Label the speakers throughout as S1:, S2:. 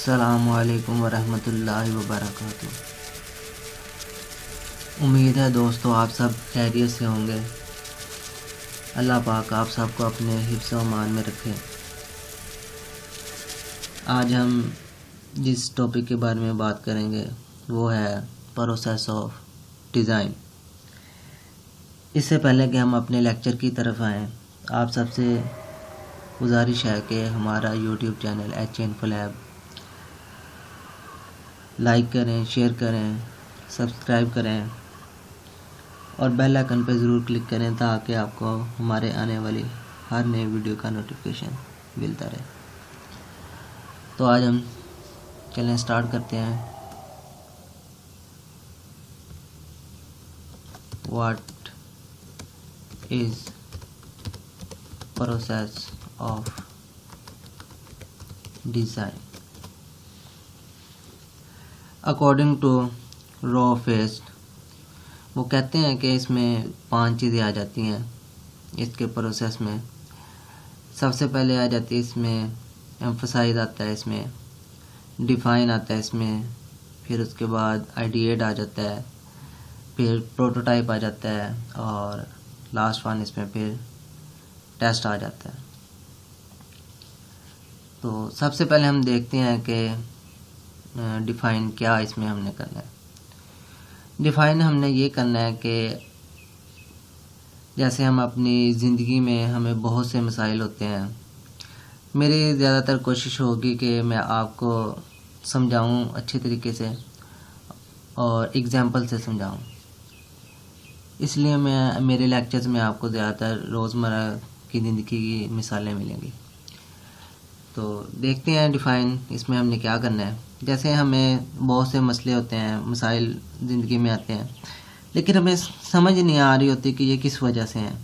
S1: अस्सलामुअलैकुम वरहमतुल्लाहि वबरकातुह। उम्मीद है दोस्तों आप सब खैरियत से होंगे। अल्लाह पाक आप सबको अपने हिफ्ज़ व अमान में रखे। आज हम जिस टॉपिक के बारे में बात करेंगे वो है प्रोसेस ऑफ डिज़ाइन। इससे पहले कि हम अपने लेक्चर की तरफ आएँ, आप सबसे गुजारिश है कि हमारा यूट्यूब चैनल HInfoLab लाइक करें, शेयर करें, सब्सक्राइब करें और बेल आइकन पर ज़रूर क्लिक करें ताकि आपको हमारे आने वाली हर नई वीडियो का नोटिफिकेशन मिलता रहे। तो आज हम चलें स्टार्ट करते हैं। What is process of design according to रॉ फेस्ट। वो कहते हैं कि इसमें 5 चीज़ें आ जाती हैं इसके प्रोसेस में। सबसे पहले आ जाती है इसमें एम्फसाइज आता है, इसमें डिफ़ाइन आता है इसमें, फिर उसके बाद आइडिएट आ जाता है, फिर प्रोटोटाइप आ जाता है और लास्ट वन इसमें फिर टेस्ट आ जाता है। तो सबसे पहले हम देखते हैं कि डिफ़ाइन क्या इसमें हमने करना है। डिफ़ाइन हमने ये करना है कि जैसे हम अपनी ज़िंदगी में हमें बहुत से मसाइल होते हैं। मेरी ज़्यादातर कोशिश होगी कि मैं आपको समझाऊं अच्छे तरीके से और एग्जांपल से समझाऊं। इसलिए मैं मेरे लेक्चर्स में आपको ज़्यादातर रोज़मर्रा की ज़िंदगी की मिसालें मिलेंगी। तो देखते हैं डिफ़ाइन इसमें हमने क्या करना है। जैसे हमें बहुत से मसले होते हैं, मसाइल ज़िंदगी में आते हैं, लेकिन हमें समझ नहीं आ रही होती कि ये किस वजह से हैं।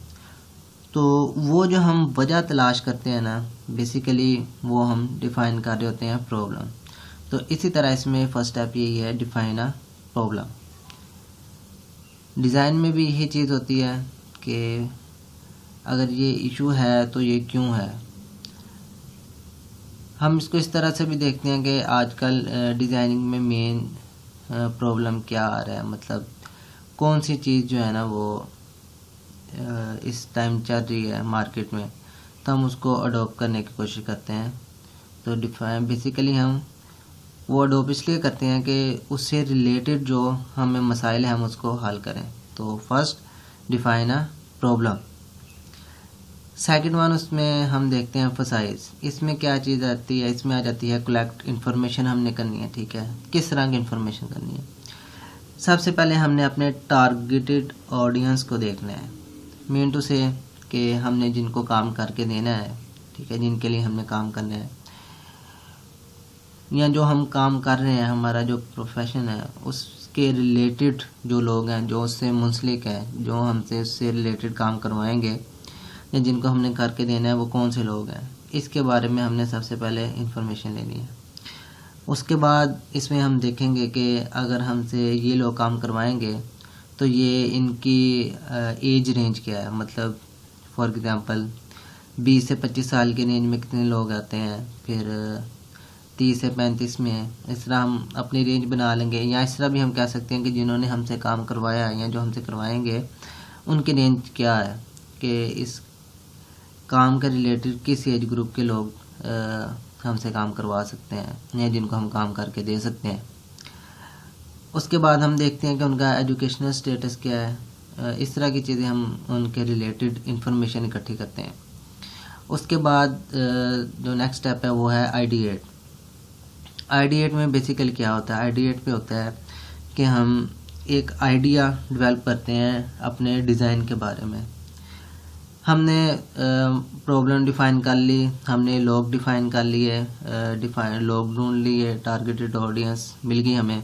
S1: तो वो जो हम वजह तलाश करते हैं ना, बेसिकली वो हम डिफ़ाइन कर रहे होते हैं प्रॉब्लम। तो इसी तरह इसमें फर्स्ट स्टेप यही है, डिफ़ाइन अ प्रॉब्लम। डिज़ाइन में भी यही चीज़ होती है कि अगर ये इशू है तो ये क्यों है। हम इसको इस तरह से भी देखते हैं कि आजकल डिज़ाइनिंग में मेन प्रॉब्लम क्या आ रहा है, मतलब कौन सी चीज़ जो है ना वो इस टाइम चल रही है मार्केट में, तो हम उसको अडॉप्ट करने की कोशिश करते हैं। तो डिफ़ाइन बेसिकली हम वो अडॉप्ट इसलिए करते हैं कि उससे रिलेटेड जो हमें मसाइल हैं हम उसको हल करें। तो first define a problem. Second one उसमें हम देखते हैं एम्फसाइज। इसमें क्या चीज़ आती है, इसमें आ जाती है कलेक्ट इन्फॉर्मेशन हमने करनी है। ठीक है, किस तरह की इन्फॉर्मेशन करनी है। सबसे पहले हमने अपने टारगेटेड ऑडियंस को देखना है, मीन टू से कि हमने जिनको काम करके देना है, ठीक है, जिनके लिए हमने काम करना है या जो हम काम कर रहे हैं, हमारा जो प्रोफेशन है उसके रिलेटेड जो लोग हैं, जो उससे मुंसलिक हैं, जो हमसे उससे रिलेटेड काम करवाएंगे या जिनको हमने करके देना है, वो कौन से लोग हैं, इसके बारे में हमने सबसे पहले इंफॉर्मेशन लेनी है। उसके बाद इसमें हम देखेंगे कि अगर हमसे ये लोग काम करवाएंगे तो ये इनकी एज रेंज क्या है, मतलब फॉर एग्ज़ाम्पल 20 से 25 साल के रेंज में कितने लोग आते हैं, फिर 30 से 35 में, इस तरह हम अपनी रेंज बना लेंगे। या इस तरह भी हम कह सकते हैं कि जिन्होंने हमसे काम करवाया या जो हमसे करवाएंगे उनकी रेंज क्या है, कि इस काम के रिलेटेड किस एज ग्रुप के लोग हमसे काम करवा सकते हैं या जिनको हम काम करके दे सकते हैं। उसके बाद हम देखते हैं कि उनका एजुकेशनल स्टेटस क्या है। इस तरह की चीज़ें हम उनके रिलेटेड इंफॉर्मेशन इकट्ठी करते हैं। उसके बाद जो नेक्स्ट स्टेप है वो है आइडिएट। आइडिएट में बेसिकली क्या होता है, आइडिएट पे होता है कि हम एक आइडिया डेवलप करते हैं अपने डिज़ाइन के बारे में। हमने प्रॉब्लम डिफ़ाइन कर ली, हमने लोग डिफ़ाइन कर लिए, डिफ़ाइन लोग ढूंढ लिए, टारगेटेड ऑडियंस मिल गई हमें।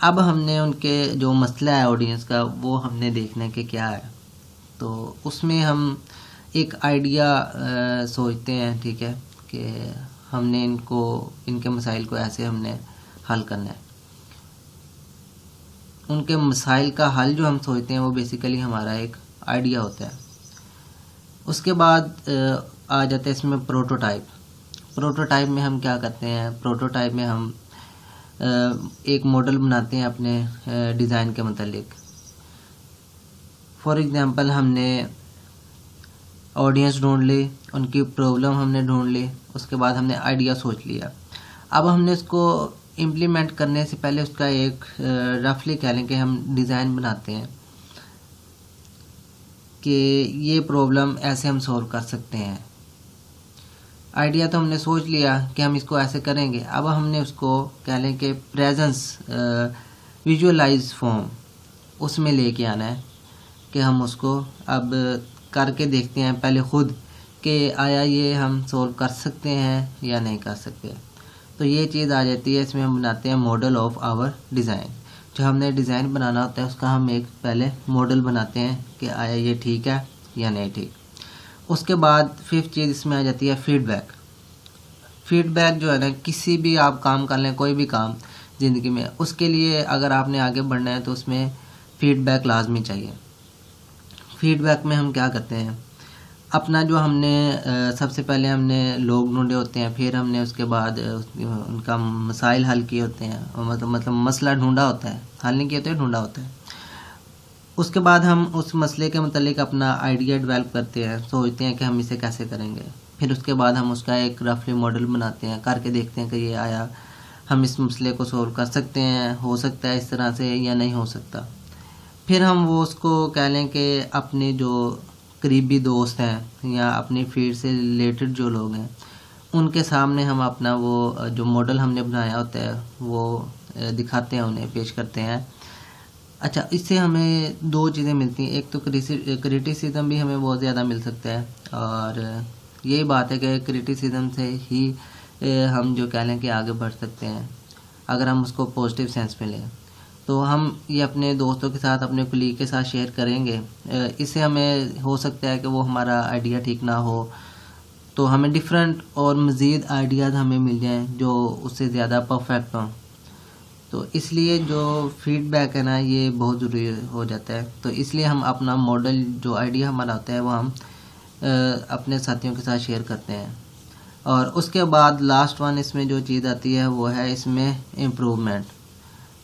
S1: अब हमने उनके जो मसला है ऑडियंस का वो हमने देखना कि क्या है। तो उसमें हम एक आइडिया सोचते हैं, ठीक है, कि हमने इनके मसाइल को ऐसे हमने हल करना है। उनके मसाइल का हल जो हम सोचते हैं वो बेसिकली हमारा एक आइडिया होता है। उसके बाद आ जाता है इसमें प्रोटोटाइप। प्रोटोटाइप में हम क्या करते हैं, प्रोटोटाइप में हम एक मॉडल बनाते हैं अपने डिज़ाइन के मतलब। फॉर एग्ज़ाम्पल हमने ऑडियंस ढूंढ ली, उनकी प्रॉब्लम हमने ढूंढ ली, उसके बाद हमने आइडिया सोच लिया। अब हमने इसको इम्प्लीमेंट करने से पहले उसका एक रफली कह लें कि हम डिज़ाइन बनाते हैं कि ये प्रॉब्लम ऐसे हम सॉल्व कर सकते हैं। आइडिया तो हमने सोच लिया कि हम इसको ऐसे करेंगे। अब हमने उसको कह लें कि प्रेजेंस विजुअलाइज फॉर्म उसमें लेके आना है कि हम उसको अब करके देखते हैं पहले खुद कि आया ये हम सॉल्व कर सकते हैं या नहीं कर सकते। तो ये चीज़ आ जाती है, इसमें हम बनाते हैं मॉडल ऑफ आवर डिज़ाइन। जो हमने डिज़ाइन बनाना होता है उसका हम एक पहले मॉडल बनाते हैं कि आया ये ठीक है या नहीं ठीक। उसके बाद फिफ्थ चीज़ इसमें आ जाती है फीडबैक। फीडबैक जो है ना, किसी भी आप काम कर लें, कोई भी काम ज़िंदगी में, उसके लिए अगर आपने आगे बढ़ना है तो उसमें फ़ीडबैक लाजमी चाहिए। फीडबैक में हम क्या करते हैं, अपना जो हमने सबसे पहले हमने लोग ढूंढे होते हैं, फिर हमने उसके बाद उनका मसाइल हल किए होते हैं, मतलब मसला ढूंढा होता है, हल नहीं किए होते, ढूंढा होता है। उसके बाद हम उस मसले के मतलब अपना आइडिया डेवलप करते हैं, सोचते हैं कि हम इसे कैसे करेंगे। फिर उसके बाद हम उसका एक रफली मॉडल बनाते हैं, करके देखते हैं कि ये आया हम इस मसले को सोल्व कर सकते हैं, हो सकता है इस तरह से या नहीं हो सकता। फिर हम वो उसको कह लें कि अपने जो करीबी दोस्त हैं या अपनी फील्ड से रिलेटेड जो लोग हैं उनके सामने हम अपना वो जो मॉडल हमने बनाया होता है वो दिखाते हैं, उन्हें पेश करते हैं। अच्छा, इससे हमें दो चीज़ें मिलती हैं। एक तो क्रिटिसिज्म भी हमें बहुत ज़्यादा मिल सकता है, और यही बात है कि क्रिटिसिज्म से ही हम जो कह लें कि आगे बढ़ सकते हैं अगर हम उसको पॉजिटिव सेंस में लें। तो हम ये अपने दोस्तों के साथ, अपने कुलीग के साथ शेयर करेंगे। इससे हमें हो सकता है कि वो हमारा आइडिया ठीक ना हो तो हमें डिफरेंट और मज़ीद आइडियाज़ हमें मिल जाएं जो उससे ज़्यादा परफेक्ट हों। तो इसलिए जो फीडबैक है ना, ये बहुत ज़रूरी हो जाता है। तो इसलिए हम अपना मॉडल, जो आइडिया हमारा होता है, वो हम अपने साथियों के साथ शेयर करते हैं। और उसके बाद लास्ट वन इसमें जो चीज़ आती है वो है इसमें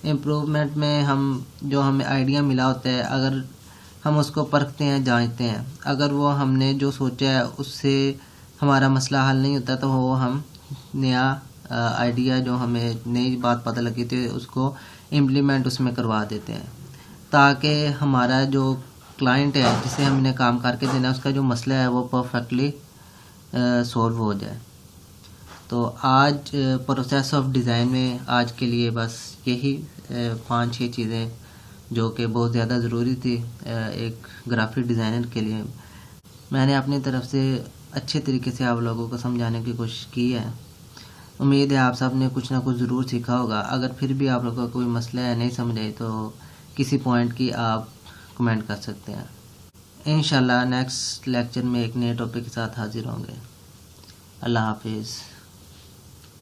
S1: इम्प्रूवमेंट में हम जो हमें आइडिया मिला होता है, अगर हम उसको परखते हैं, जांचते हैं, अगर वो हमने जो सोचा है उससे हमारा मसला हल नहीं होता तो वो हम नया आइडिया, जो हमें नई बात पता लगी थी, उसको इम्प्लीमेंट उसमें करवा देते हैं, ताकि हमारा जो क्लाइंट है जिसे हमने काम करके देना है उसका जो मसला है वो परफेक्टली सॉल्व हो जाए। तो आज प्रोसेस ऑफ डिज़ाइन में आज के लिए बस यही 5-6 चीज़ें जो कि बहुत ज़्यादा ज़रूरी थी एक ग्राफिक डिज़ाइनर के लिए, मैंने अपनी तरफ से अच्छे तरीके से आप लोगों को समझाने की कोशिश की है। उम्मीद है आप सब ने कुछ ना कुछ ज़रूर सीखा होगा। अगर फिर भी आप लोगों को कोई मसला है, नहीं समझ आए, तो किसी पॉइंट की आप कमेंट कर सकते हैं। इंशाल्लाह नेक्स्ट लेक्चर में एक नए टॉपिक के साथ हाजिर होंगे। अल्लाह हाफिज़।